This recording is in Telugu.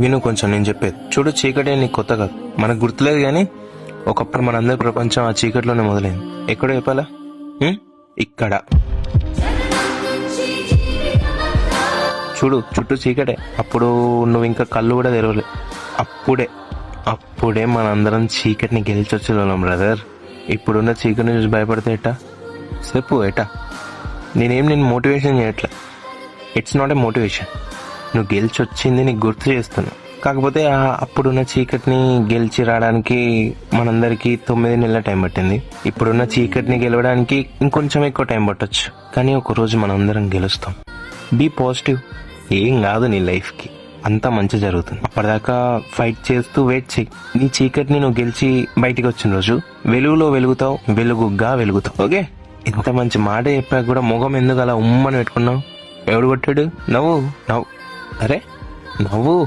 విను కొంచెం నేను చెప్పేది. చూడు, చీకటి నీకు కొత్త కాదు, మనకు గుర్తులేదు కానీ ఒకప్పుడు మనందరి ప్రపంచం ఆ చీకటిలోనే మొదలైంది. ఎక్కడో చెప్పాలా? ఇక్కడ చూడు, చుట్టూ చీకటే. అప్పుడు నువ్వు ఇంకా కళ్ళు కూడా తెరవలే. అప్పుడే మనందరం చీకటిని గెలిచొచ్చేవాళ్ళం బ్రదర్. ఇప్పుడున్న చీకటిని చూసి భయపడితే ఎట్టా చెప్పు, ఎట్టా? నేను మోటివేషన్ చేయట్లే. It's not a motivation. నువ్వు గెలిచొచ్చింది నీకు గుర్తు చేస్తున్నా. కాకపోతే అప్పుడున్న చీకటిని గెలిచి రావడానికి మనందరికీ 9 నెలల టైం పట్టింది. ఇప్పుడున్న చీకటిని గెలవడానికి ఇంకొంచెం ఎక్కువ టైం పట్టొచ్చు, కానీ ఒకరోజు మనందరం గెలుస్తాం. Be positive. ఏం కాదు, నీ లైఫ్కి అంతా మంచి జరుగుతుంది. అప్పటిదాకా ఫైట్ చేస్తూ వెయిట్ చేయి. నీ చీకటిని నువ్వు గెలిచి బయటికి వచ్చిన రోజు వెలుగులో వెలుగుతావు, వెలుగుగా వెలుగుతావు. ఓకే? ఇంత మంచి మాట చెప్పాక కూడా ముఖం ఎందుకు అలా ఉమ్మని పెట్టుకున్నావు? ఎవడు కొట్టాడు? నవ్వు. అరే నవ్వు.